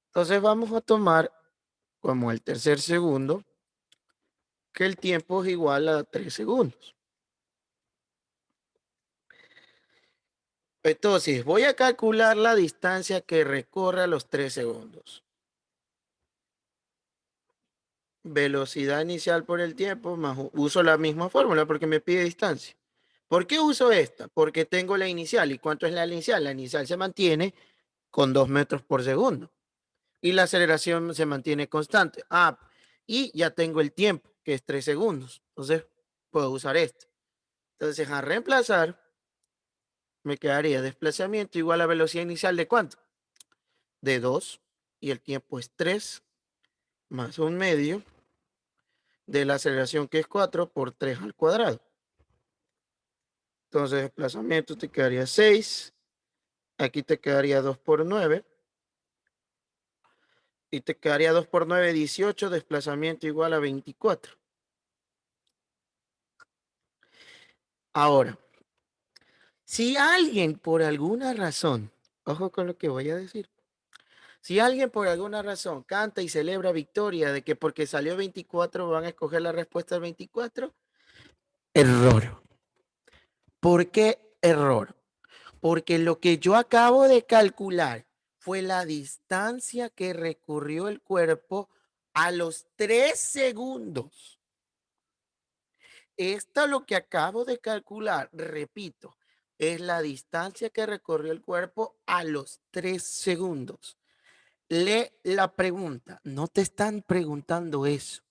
Entonces vamos a tomar como el tercer segundo que el tiempo es igual a 3 segundos. Entonces, voy a calcular la distancia que recorre a los 3 segundos. Velocidad inicial por el tiempo, más uso la misma fórmula porque me pide distancia. ¿Por qué uso esta? Porque tengo la inicial. ¿Y cuánto es la inicial? La inicial se mantiene con 2 metros por segundo. Y la aceleración se mantiene constante. Ah, y ya tengo el tiempo, que es 3 segundos. Entonces, puedo usar este. Entonces, a reemplazar, me quedaría desplazamiento igual a velocidad inicial de ¿cuánto? De 2. Y el tiempo es 3 más un medio de la aceleración, que es 4 por 3 al cuadrado. Entonces, desplazamiento te quedaría 6. Aquí te quedaría 2 por 9. Y te quedaría 2 por 9, 18, desplazamiento igual a 24. Ahora, si alguien por alguna razón, ojo con lo que voy a decir, si alguien por alguna razón canta y celebra victoria de que porque salió 24 van a escoger la respuesta del 24, error. ¿Por qué error? Porque lo que yo acabo de calcular fue la distancia que recorrió el cuerpo a los 3 segundos. Esto lo que acabo de calcular, repito, es la distancia que recorrió el cuerpo a los 3 segundos. Lee la pregunta. No te están preguntando eso.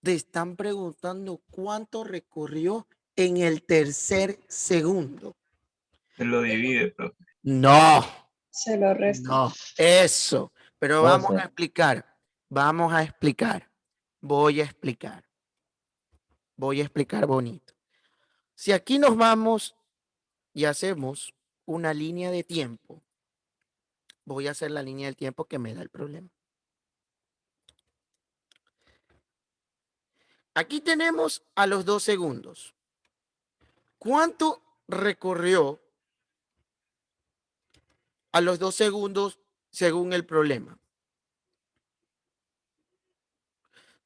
Te están preguntando cuánto recorrió en el tercer segundo. Se lo divide, profe. No, Se lo resta. no, eso. Pero vamos a 12. explicar. Vamos a explicar. Voy a explicar. Voy a explicar bonito. Si aquí nos vamos y hacemos una línea de tiempo, voy a hacer la línea del tiempo que me da el problema. Aquí tenemos a los 2 segundos. ¿Cuánto recorrió a los 2 segundos según el problema?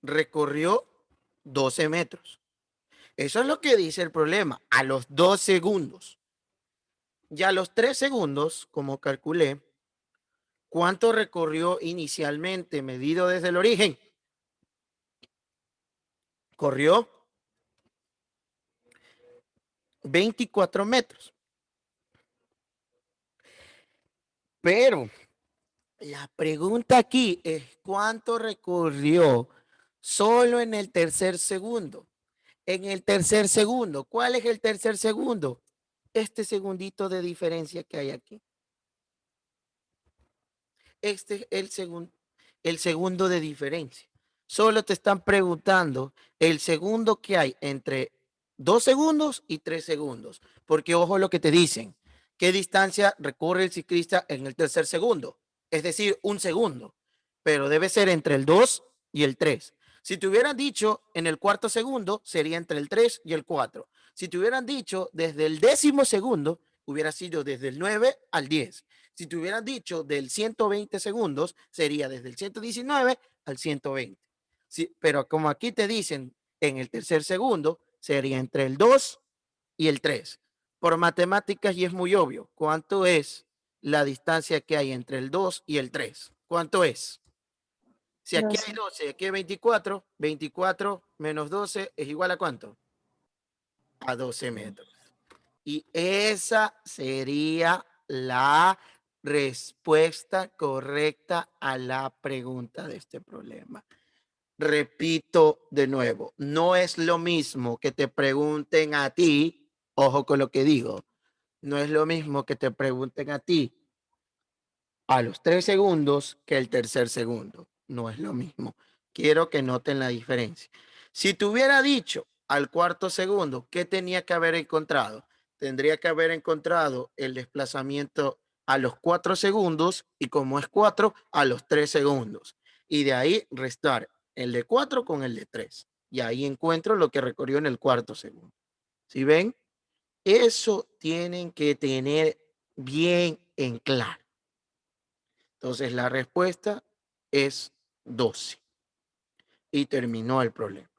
Recorrió 12 metros. Eso es lo que dice el problema, a los 2 segundos. Y a los 3 segundos, como calculé, ¿cuánto recorrió inicialmente medido desde el origen? Corrió 24 metros. Pero la pregunta aquí es ¿cuánto recorrió solo en el tercer segundo? En el tercer segundo, ¿cuál es el tercer segundo? Este segundito de diferencia que hay aquí. Este es el segundo de diferencia. Solo te están preguntando el segundo que hay entre 2 segundos y 3 segundos. Porque ojo lo que te dicen. ¿Qué distancia recorre el ciclista en el tercer segundo? Es decir, 1 segundo. Pero debe ser entre el 2 y el 3. Si te hubieran dicho en el cuarto segundo, sería entre el 3 y el 4. Si te hubieran dicho desde el 10º segundo, hubiera sido desde el 9 al 10. Si te hubieran dicho del 120 segundos, sería desde el 119 al 120. Sí, pero como aquí te dicen en el tercer segundo, sería entre el 2 y el 3. Por matemáticas y es muy obvio, ¿cuánto es la distancia que hay entre el 2 y el 3? ¿Cuánto es? Si aquí hay 12 y aquí hay 24, 24 menos 12 es igual a ¿cuánto? A 12 metros. Y esa sería la respuesta correcta a la pregunta de este problema. Repito de nuevo, no es lo mismo que te pregunten a ti, ojo con lo que digo, no es lo mismo que te pregunten a ti a los 3 segundos que el tercer segundo. No es lo mismo. Quiero que noten la diferencia. Si te hubiera dicho al cuarto segundo, ¿qué tenía que haber encontrado? Tendría que haber encontrado el desplazamiento a los 4 segundos y como es 4, a los 3 segundos. Y de ahí restar el de 4 con el de 3. Y ahí encuentro lo que recorrió en el cuarto segundo. ¿Sí ven? Eso tienen que tener bien en claro. Entonces la respuesta es 12. Y terminó el problema.